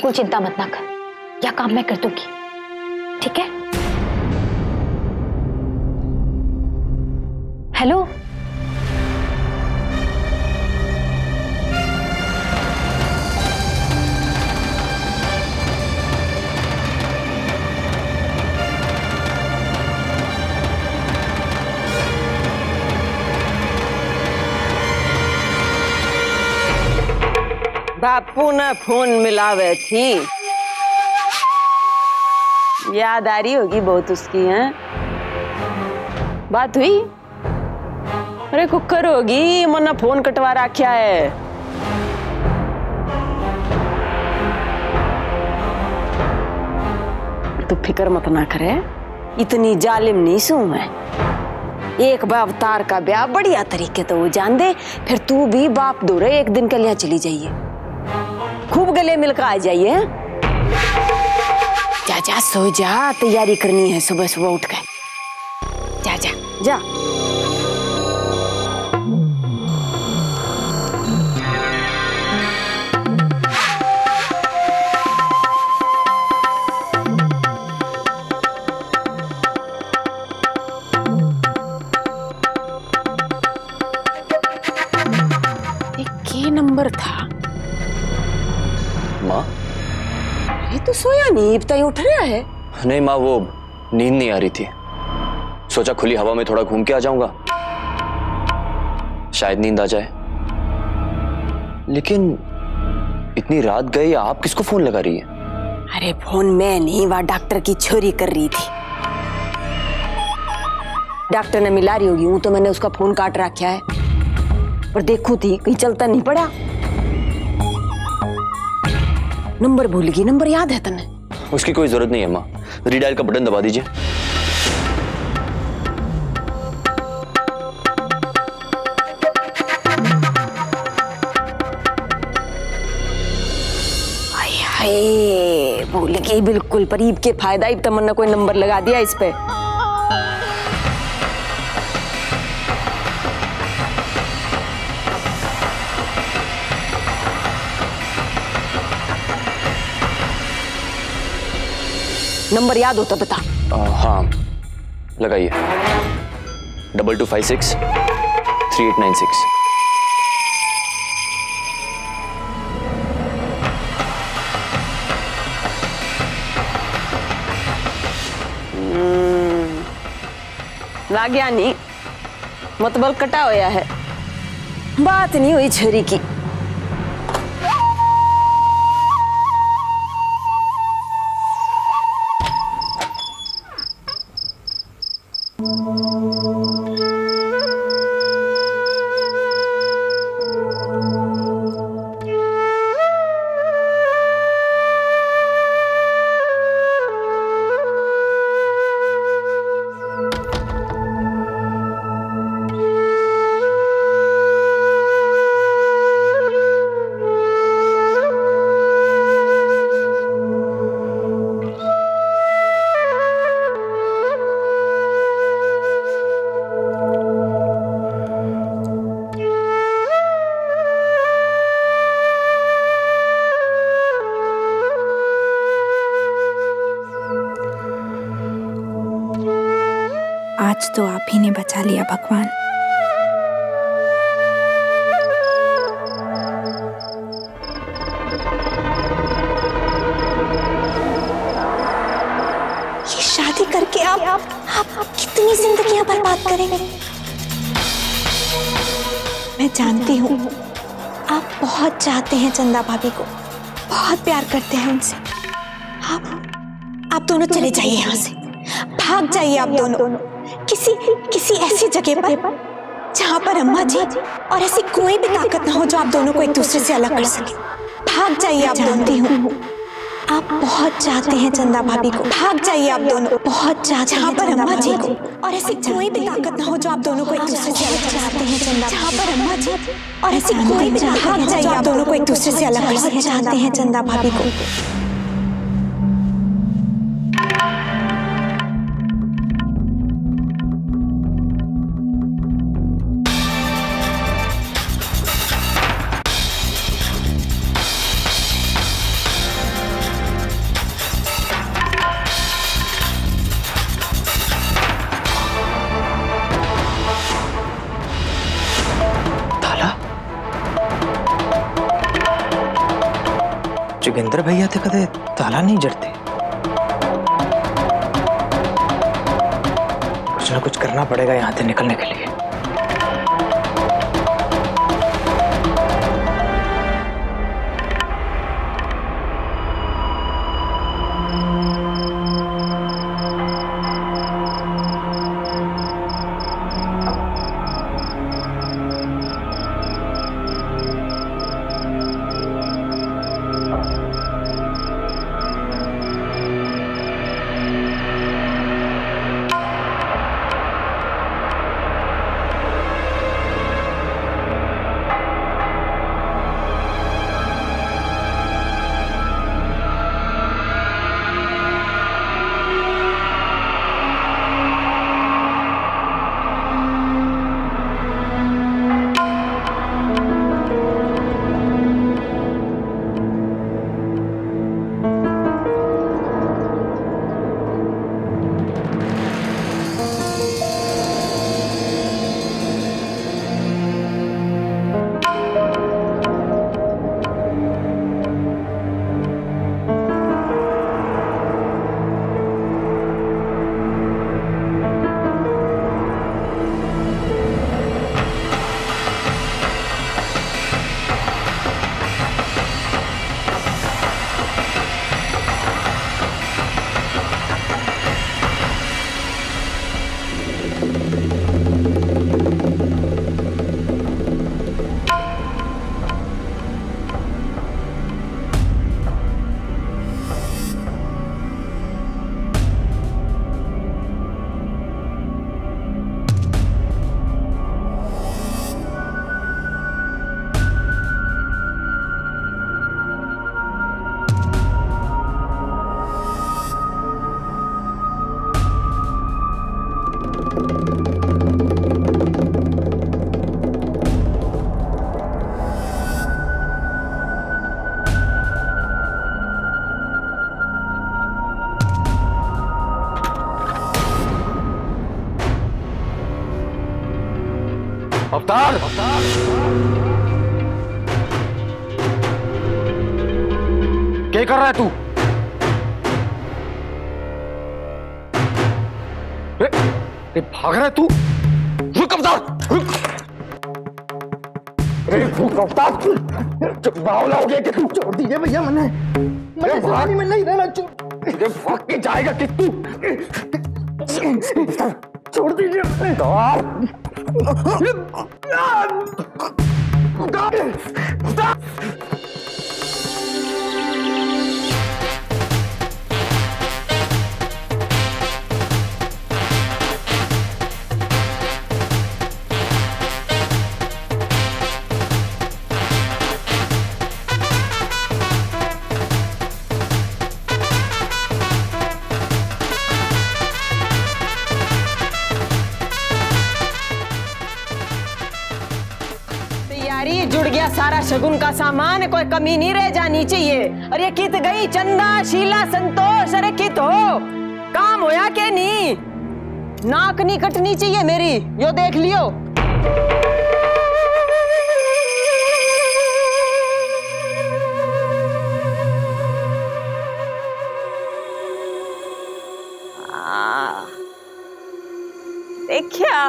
बिल्कुल चिंता मत ना कर, यह काम मैं कर दूंगी, ठीक है? हेलो, बापू ने फोन मिलावे थी, याद आ रही होगी बहुत उसकी, हैं? बात हुई? अरे कुकर होगी, मन्ना फोन कटवा रखा है। तू फिक्र मत ना करे, इतनी जालिम नहीं सू मैं। एक बार अवतार का ब्याह बढ़िया तरीके तो वो जान दे, फिर तू भी बाप दूरे एक दिन के लिए चली जाइए, खूब गले मिलकर आ जाइए। जा जा सो जा, तैयारी करनी है सुबह सुबह उठ कर। जा जा जा। ये नंबर था। माँ, ये तो सोया नहीं, अब तक उठ रहा है। नहीं माँ, वो नींद नहीं आ रही थी, सोचा खुली हवा में थोड़ा घूम के आ जाऊंगा, शायद नींद आ जाए। लेकिन इतनी रात गई, आप किसको फोन लगा रही है? अरे फोन मैं नहीं, वह डॉक्टर की छोरी कर रही थी। डॉक्टर ने मिला रही होगी, तो मैंने उसका फोन काट रखा है, पर देखो थी कहीं चलता नहीं पड़ा। नंबर भूल गई, नंबर याद है तने? उसकी कोई जरूरत नहीं है माँ, रीडायल का बटन दबा दीजिए। हाय भूल गई बिल्कुल, पर ईब के फायदा ईब तमन्ना कोई नंबर लगा दिया इस पे। नंबर याद हो तो बता। हाँ लगाइए, 2256 3896। लाग गया नहीं, मतबल कटा होया है, बात नहीं हुई छोरी की। आज तो आप ही ने बचा लिया भगवान। ये शादी करके आप कितनी जिंदगियां बर्बाद करेंगे। मैं जानती हूँ आप बहुत चाहते हैं चंदा भाभी को, बहुत प्यार करते हैं उनसे। आप दोनों चले जाइए यहाँ से, भाग जाइए आप दोनों किसी ऐसी जगह पर जहाँ पर अम्मा जी और ऐसी कोई भी ताकत ना हो जो आप दोनों को एक दूसरे से अलग कर सके। भाग जाइए आप दोनों। आप बहुत चाहते हैं चंदा भाभी को, भाग जाइए आप दोनों, बहुत चाहते हैं पर अम्मा जी को, और ऐसी कोई भी ताकत ना हो जो आप दोनों को एक दूसरे से अलग चाहते हैं चंदा, जहाँ पर अम्मा जी और ऐसी कोई भी भाग जाइए आप दोनों को एक दूसरे से अलग कर चाहते हैं चंदा भाभी को। जोगिंदर भैया ते कदे ताला नहीं जड़ते। कुछ ना कुछ करना पड़ेगा यहाँ से निकलने के लिए। अवतार, क्या कर रहा है तू? भाग रहा है तू? रुक अवतार, रुक। रुक अवतार, बावला हो गया कि तू? छोड़ दीजिए भैया, मैंने पानी में नहीं रहना। भाग के जाएगा कि तू? छोड़ दीजिए जुड़ गया सारा शगुन का सामान, कोई कमी नहीं रह जानी चाहिए। अरे कित गई चंदा, शीला, संतोष, अरे कित हो? काम होया के नहीं? नाक नहीं कटनी चाहिए मेरी, यो देख लियो। देखिया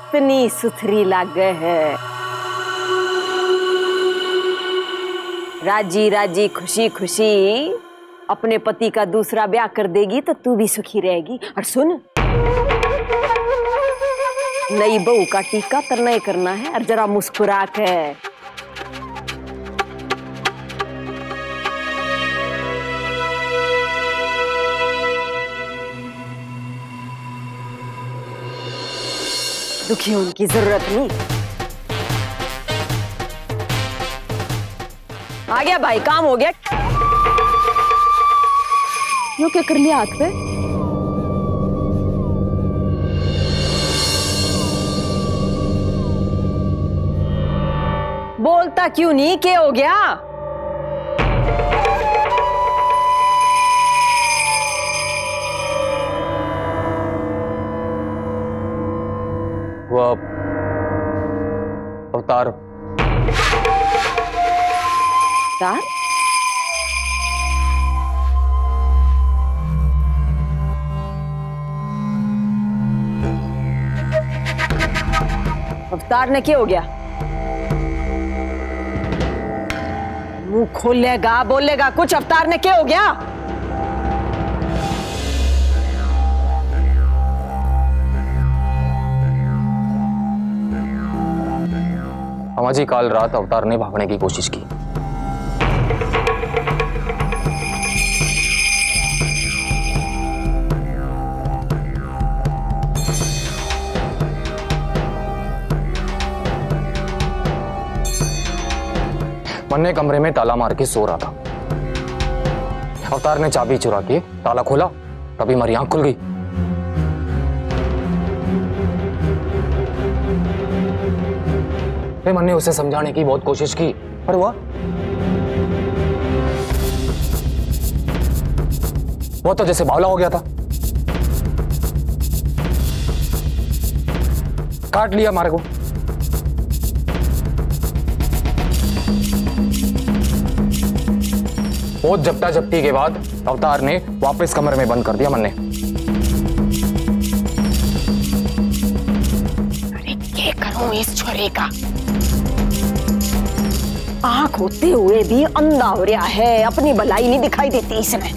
इतनी सुथरी लागे है, राजी राजी खुशी खुशी अपने पति का दूसरा ब्याह कर देगी तो तू भी सुखी रहेगी। और सुन, नई बहू का टीका तो नहीं करना है, और जरा मुस्कुरा के। दुखी होने की जरूरत नहीं। आ गया भाई, काम हो गया। यो क्या कर लिया हाथ पे? बोलता क्यों नहीं? क्या हो गया? अवतार। अवतार? अवतार ने क्या हो गया? मुंह खोलेगा, बोलेगा कुछ? अवतार ने क्या हो गया? अम्मा जी, कल रात अवतार ने भागने की कोशिश की। मन्ने कमरे में ताला मार के सो रहा था। अवतार ने चाबी चुरा के ताला खोला, तभी हमारी आंख खुल गई। मन्ने उसे समझाने की बहुत कोशिश की, पर वो तो जैसे बावला हो गया था। काट लिया हमारे को। बहुत जपटा जपटी के बाद अवतार ने वापस कमरे में बंद कर दिया मन्ने। अरे क्या करूं इस छोरे का? आंख होते हुए भी अंधा हो रहा है, अपनी भलाई नहीं दिखाई देती इसमें।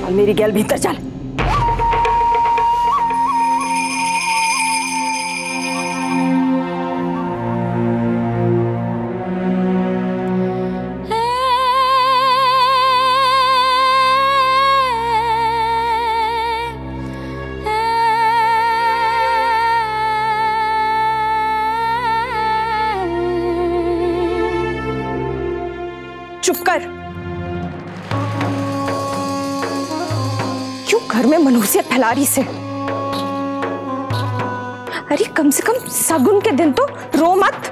और मेरी गैल भीतर चल। चुप कर। क्यों घर में मनहूसियत फैला रही से? अरे कम से कम सगुन के दिन तो रो मत।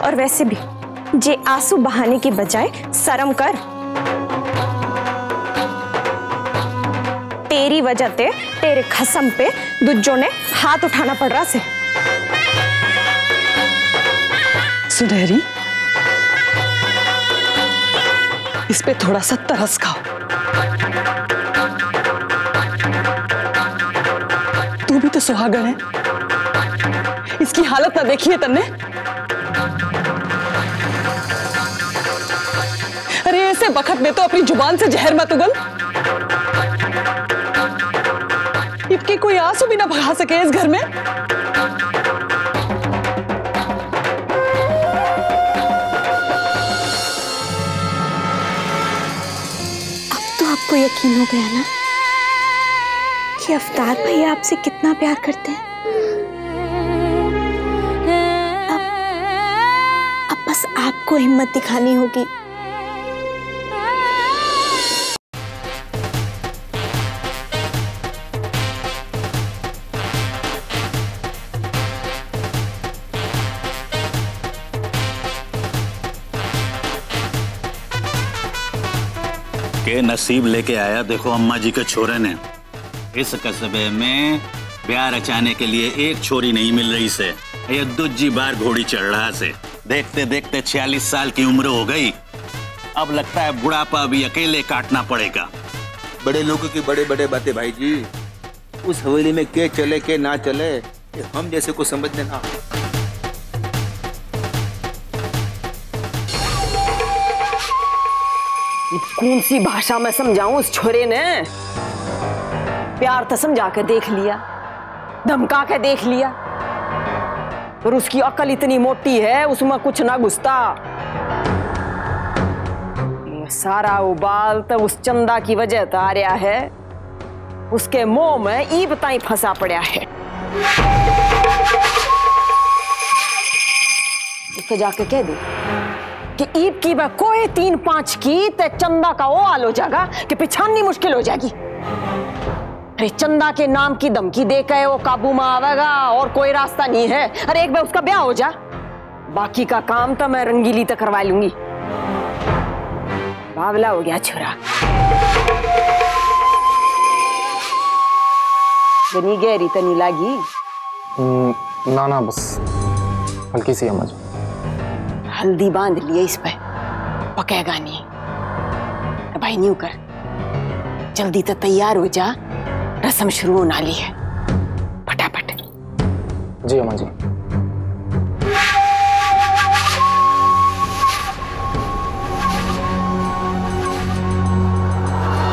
और वैसे भी जे आंसू बहाने की बजाय शर्म कर। तेरी वजह ते तेरे खसम पे दूजों ने हाथ उठाना पड़ रहा से। सुनहरी, इस पे थोड़ा सा तरस खाओ। तू भी तो सुहागन है, इसकी हालत ना देखी है तन्ने? अरे ऐसे बखत में तो अपनी जुबान से जहर मत उगल। इनके कोई आंसू भी ना भगा सके इस घर में। आपको यकीन हो गया ना कि अवतार भाई आपसे कितना प्यार करते हैं? अब बस आपको हिम्मत दिखानी होगी। के नसीब लेके आया देखो अम्मा जी के छोरे ने। इस कस्बे में ब्याह रचाने के लिए एक छोरी नहीं मिल रही से, ये दूसरी बार घोड़ी चढ़ रहा से। देखते देखते 46 साल की उम्र हो गई। अब लगता है बुढ़ापा भी अकेले काटना पड़ेगा। बड़े लोगों की बड़े बड़े बातें भाई जी। उस हवेली में के चले के ना चले, हम जैसे को समझ लेना। कौन सी भाषा में समझाऊं उस छोरे ने? प्यार तो समझा के देख लिया, धमका के देख लिया, पर उसकी अकल इतनी मोटी है उसमें कुछ ना घुसता। ये सारा उबाल तो उस चंदा की वजह तो आ रहा है। उसके मुंह में ई बताई फंसा पड़ा है। उसको जाके कह दे कि ईद की वह कोई 3-5 की ते चंदा का वो हाल हो जाएगा कि पिछाननी मुश्किल हो जाएगी। अरे चंदा के नाम की धमकी देकर वो काबू में आवेगा और कोई रास्ता नहीं है। अरे एक बार उसका ब्याह हो जा, बाकी का काम तो मैं रंगीली तक करवा लूंगी। बावला हो गया छोरा। गनी गहरी तनी लागी? ना ना, बस हल्की सी अम्मा जी। हल्दी बांध लिए इस पे, पकेगा नहीं। भाई न्यू कर, जल्दी तो तैयार हो जा, रस्म शुरू होने वाली है। फटाफट। जी अम्मा जी।